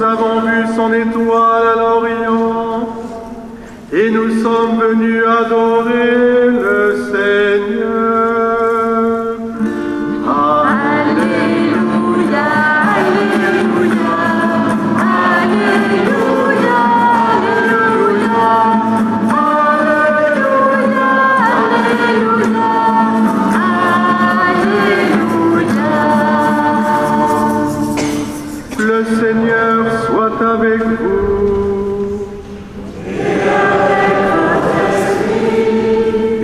avons vu son étoile à l'Orient, et nous sommes venus adorer le Seigneur. Alléluia, Alléluia, Alléluia, Alléluia, Alléluia, Alléluia. Le Seigneur soit avec vous.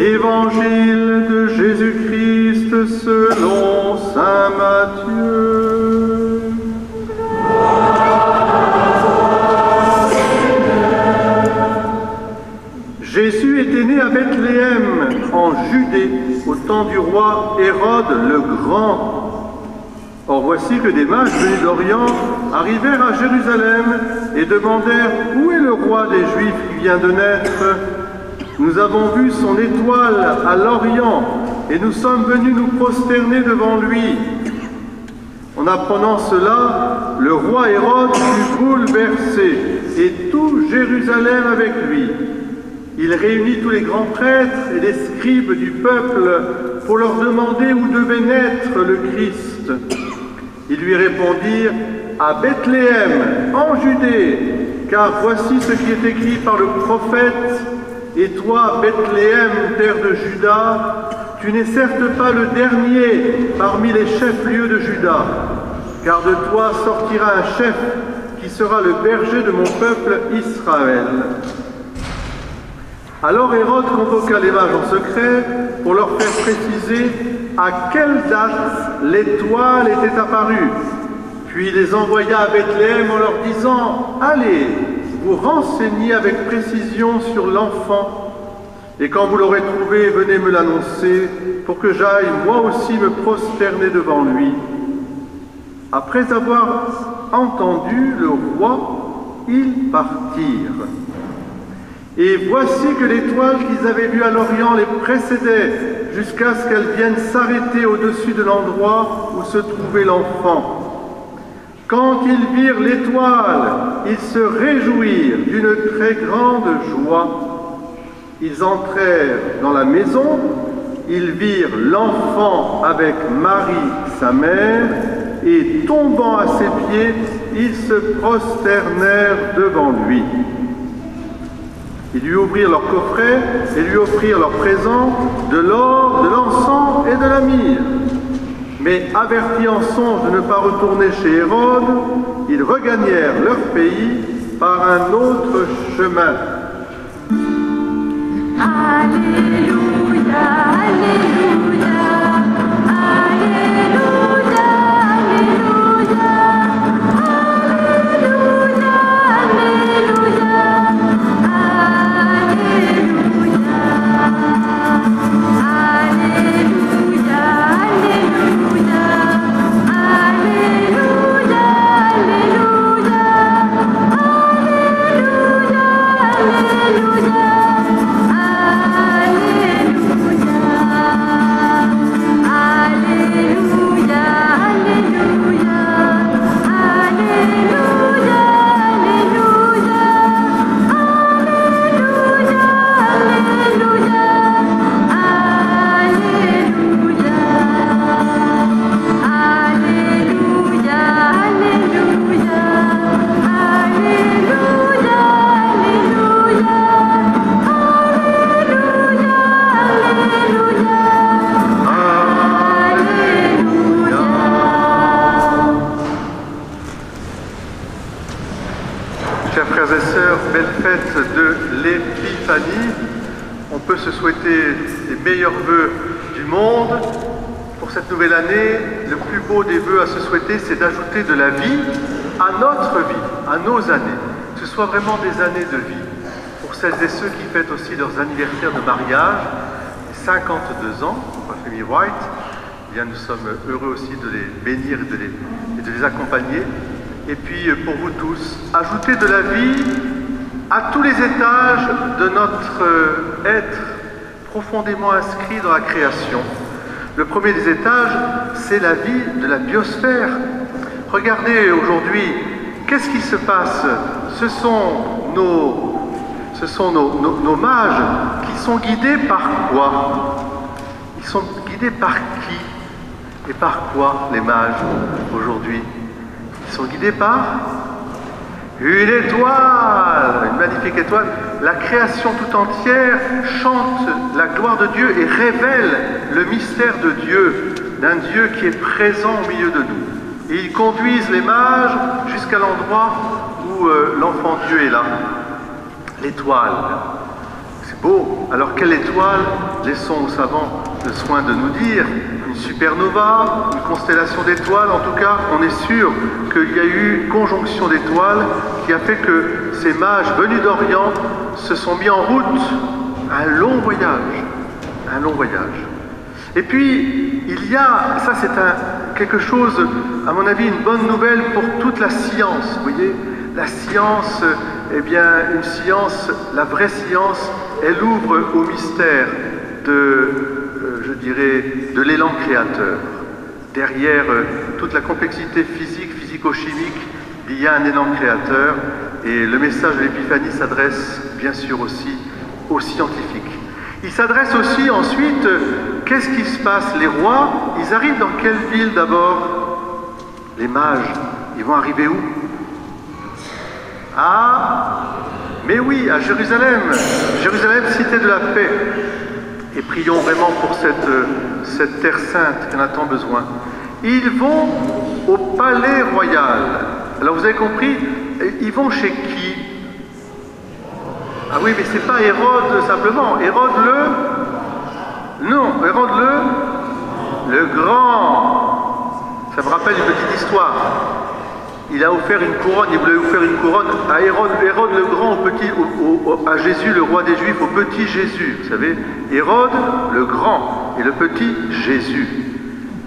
Évangile de Jésus-Christ selon saint Matthieu. Jésus était né à Bethléem, en Judée, au temps du roi Hérode le Grand. Or voici que des mages venus d'Orient arrivèrent à Jérusalem et demandèrent « Où est le roi des Juifs qui vient de naître ? Nous avons vu son étoile à l'Orient et nous sommes venus nous prosterner devant lui. » En apprenant cela, le roi Hérode fut bouleversé et tout Jérusalem avec lui. Il réunit tous les grands prêtres et les scribes du peuple pour leur demander où devait naître le Christ. Ils lui répondirent « À Bethléem, en Judée, car voici ce qui est écrit par le prophète. Et toi, Bethléem, terre de Juda, tu n'es certes pas le dernier parmi les chefs-lieux de Juda, car de toi sortira un chef qui sera le berger de mon peuple Israël. » Alors Hérode convoqua les mages en secret pour leur faire préciser à quelle date l'étoile était apparue. Puis il les envoya à Bethléem en leur disant « Allez, vous renseignez avec précision sur l'enfant, et quand vous l'aurez trouvé, venez me l'annoncer, pour que j'aille moi aussi me prosterner devant lui. » Après avoir entendu le roi, ils partirent. Et voici que l'étoile qu'ils avaient vue à l'Orient les précédait, jusqu'à ce qu'elle vienne s'arrêter au-dessus de l'endroit où se trouvait l'enfant. Quand ils virent l'étoile, ils se réjouirent d'une très grande joie. Ils entrèrent dans la maison, ils virent l'enfant avec Marie, sa mère, et tombant à ses pieds, ils se prosternèrent devant lui. Ils lui ouvrirent leur coffret et lui offrirent leurs présents, de l'or, de l'encens et de la myrrhe. Mais avertis en songe de ne pas retourner chez Hérode, ils regagnèrent leur pays par un autre chemin. Alléluia, Alléluia, Alléluia, Alléluia, Alléluia, Chers frères et sœurs, belle fête de l'Épiphanie. On peut se souhaiter les meilleurs vœux du monde. Pour cette nouvelle année, le plus beau des vœux à se souhaiter, c'est d'ajouter de la vie à notre vie, à nos années. Que ce soit vraiment des années de vie. Pour celles et ceux qui fêtent aussi leurs anniversaires de mariage, 52 ans, pour la famille White, eh bien, nous sommes heureux aussi de les bénir et de les accompagner. Et puis pour vous tous, ajouter de la vie à tous les étages de notre être profondément inscrit dans la création. Le premier des étages, c'est la vie de la biosphère. Regardez aujourd'hui, qu'est-ce qui se passe? Ce sont nos mages qui sont guidés par quoi? Ils sont guidés par qui? Et par quoi, les mages, aujourd'hui? Ils sont guidés par une étoile, une magnifique étoile. La création tout entière chante la gloire de Dieu et révèle le mystère de Dieu, d'un Dieu qui est présent au milieu de nous. Et ils conduisent les mages jusqu'à l'endroit où l'enfant Dieu est là. L'étoile. C'est beau. Alors quelle étoile? Laissons aux savants le soin de nous dire. Une supernova, une constellation d'étoiles. En tout cas, on est sûr qu'il y a eu une conjonction d'étoiles qui a fait que ces mages venus d'Orient se sont mis en route. Un long voyage. Un long voyage. Et puis, il y a, ça c'est quelque chose, à mon avis, une bonne nouvelle pour toute la science. Vous voyez, la science, eh bien, une science, la vraie science, elle ouvre au mystère je dirais, de l'élan créateur. Derrière toute la complexité physique, physico-chimique, il y a un élan créateur. Et le message de l'Épiphanie s'adresse, bien sûr, aussi aux scientifiques. Il s'adresse aussi ensuite, qu'est-ce qui se passe? Les rois, ils arrivent dans quelle ville d'abord? Les mages, ils vont arriver où? Mais oui, à Jérusalem. Jérusalem, cité de la paix. Et prions vraiment pour cette terre sainte qui en a tant besoin. Ils vont au palais royal. Alors vous avez compris, ils vont chez qui? Ah oui, mais c'est pas Hérode simplement. Hérode Non, Hérode le grand. Ça me rappelle une petite histoire. Il a offert une couronne, il voulait offrir une couronne à Hérode le grand, à Jésus, le roi des Juifs, au petit Jésus. Vous savez, Hérode le grand et le petit Jésus.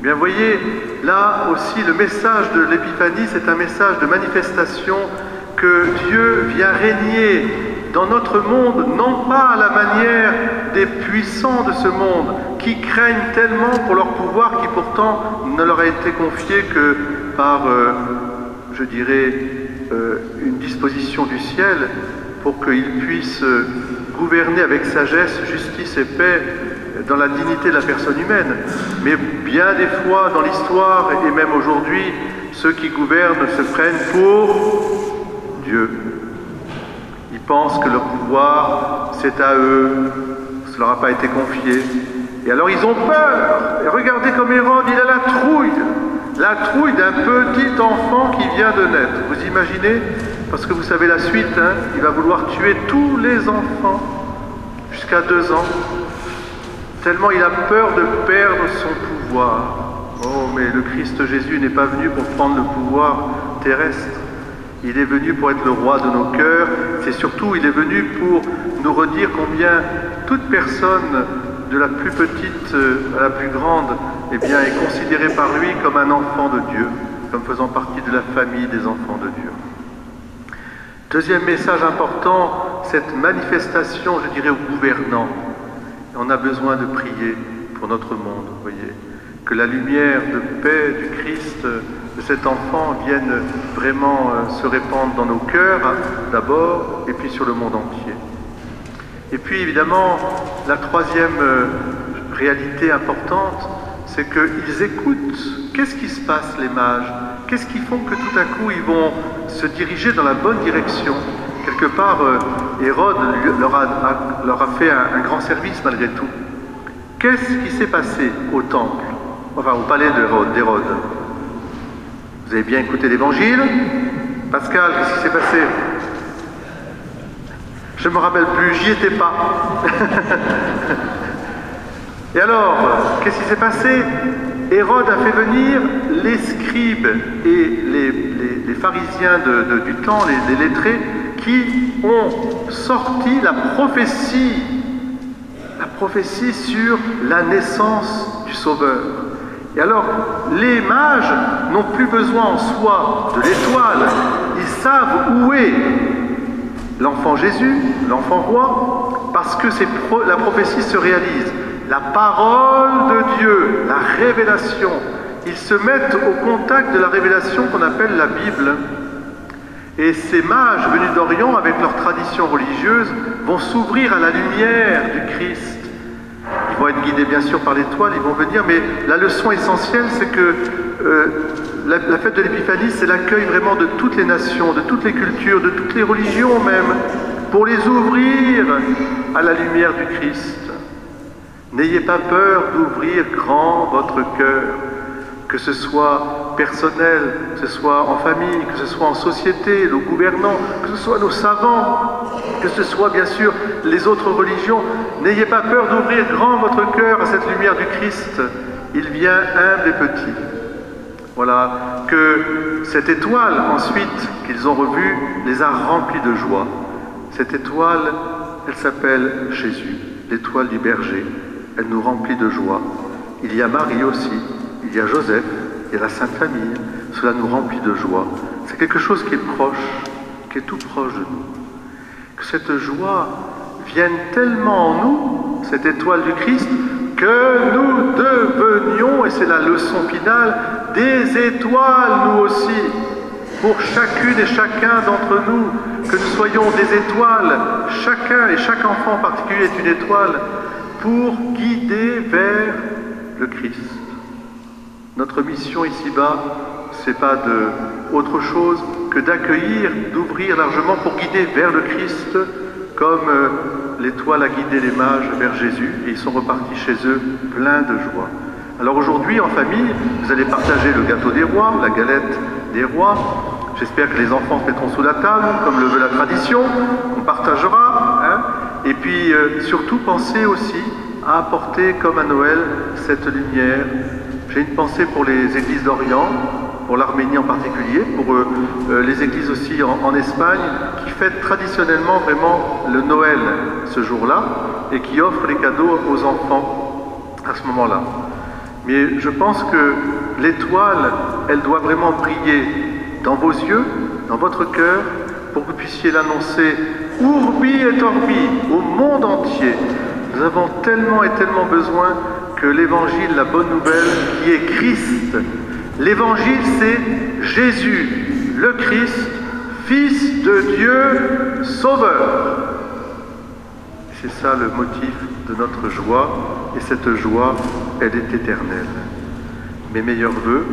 Bien, vous voyez, là aussi, le message de l'Épiphanie, c'est un message de manifestation que Dieu vient régner dans notre monde, non pas à la manière des puissants de ce monde, qui craignent tellement pour leur pouvoir, qui pourtant ne leur a été confié que par... je dirais, une disposition du ciel pour qu'il puisse gouverner avec sagesse, justice et paix dans la dignité de la personne humaine. Mais bien des fois, dans l'histoire et même aujourd'hui, ceux qui gouvernent se prennent pour Dieu. Ils pensent que leur pouvoir, c'est à eux, ça ne leur a pas été confié. Et alors ils ont peur. Et regardez comme Hérode, il a la trouille d'un petit enfant qui vient de naître. Vous imaginez? Parce que vous savez la suite, hein, il va vouloir tuer tous les enfants jusqu'à 2 ans. Tellement il a peur de perdre son pouvoir. Oh, mais le Christ Jésus n'est pas venu pour prendre le pouvoir terrestre. Il est venu pour être le roi de nos cœurs. C'est surtout, il est venu pour nous redire combien toute personne, de la plus petite à la plus grande, eh bien, est considérée par lui comme un enfant de Dieu, comme faisant partie de la famille des enfants de Dieu. Deuxième message important, cette manifestation, je dirais, aux gouvernants. On a besoin de prier pour notre monde, vous voyez, que la lumière de paix du Christ, de cet enfant, vienne vraiment se répandre dans nos cœurs, hein, d'abord, et puis sur le monde entier. Et puis évidemment, la troisième réalité importante, c'est qu'ils écoutent. Qu'est-ce qui se passe, les mages? Qu'est-ce qui font que tout à coup ils vont se diriger dans la bonne direction? Quelque part, Hérode leur a fait un grand service malgré tout. Qu'est-ce qui s'est passé au temple? Enfin, au palais d'Hérode. Vous avez bien écouté l'Évangile? Pascal, qu'est-ce qui s'est passé? Je ne me rappelle plus, j'y étais pas. Et alors, qu'est-ce qui s'est passé? Hérode a fait venir les scribes et les pharisiens du temps, les lettrés, qui ont sorti la prophétie sur la naissance du Sauveur. Et alors, les mages n'ont plus besoin en soi de l'étoile, ils savent où est l'enfant Jésus, l'enfant roi, parce que la prophétie se réalise. La parole de Dieu, la révélation, ils se mettent au contact de la révélation qu'on appelle la Bible. Et ces mages venus d'Orient, avec leur tradition religieuse, vont s'ouvrir à la lumière du Christ. Ils vont être guidés bien sûr par l'étoile, ils vont venir, mais la leçon essentielle, c'est que la fête de l'Épiphanie, c'est l'accueil vraiment de toutes les nations, de toutes les cultures, de toutes les religions même, pour les ouvrir à la lumière du Christ. N'ayez pas peur d'ouvrir grand votre cœur, que ce soit personnel, que ce soit en famille, que ce soit en société, nos gouvernants, que ce soit nos savants, que ce soit bien sûr les autres religions. N'ayez pas peur d'ouvrir grand votre cœur à cette lumière du Christ. Il vient humble et petit. Voilà, que cette étoile ensuite qu'ils ont revue les a remplis de joie. Cette étoile, elle s'appelle Jésus, l'étoile du berger. Elle nous remplit de joie. Il y a Marie aussi, il y a Joseph, il y a la Sainte Famille. Cela nous remplit de joie. C'est quelque chose qui est proche, qui est tout proche de nous. Que cette joie vienne tellement en nous, cette étoile du Christ, que nous devenions, et c'est la leçon finale, des étoiles nous aussi, pour chacune et chacun d'entre nous, que nous soyons des étoiles, chacun et chaque enfant en particulier est une étoile, pour guider vers le Christ. Notre mission ici-bas, c'est pas autre chose que d'accueillir, d'ouvrir largement pour guider vers le Christ, comme l'étoile a guidé les mages vers Jésus, et ils sont repartis chez eux pleins de joie. Alors aujourd'hui, en famille, vous allez partager le gâteau des rois, la galette des rois. J'espère que les enfants se mettront sous la table, comme le veut la tradition. On partagera. Hein. Et puis, surtout, pensez aussi à apporter, comme à Noël, cette lumière. J'ai une pensée pour les églises d'Orient, pour l'Arménie en particulier, pour les églises aussi en Espagne, qui fêtent traditionnellement vraiment le Noël ce jour-là, et qui offrent les cadeaux aux enfants à ce moment-là. Mais je pense que l'étoile, elle doit vraiment briller dans vos yeux, dans votre cœur, pour que vous puissiez l'annoncer urbi et orbi, au monde entier. Nous avons tellement et tellement besoin que l'évangile, la bonne nouvelle, qui est Christ. L'évangile, c'est Jésus, le Christ, Fils de Dieu, Sauveur. C'est ça le motif de notre joie, et cette joie, elle est éternelle. Mes meilleurs vœux,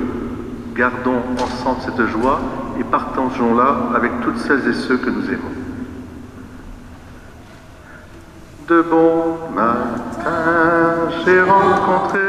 gardons ensemble cette joie et partageons-la avec toutes celles et ceux que nous aimons. De bon matin, j'ai rencontré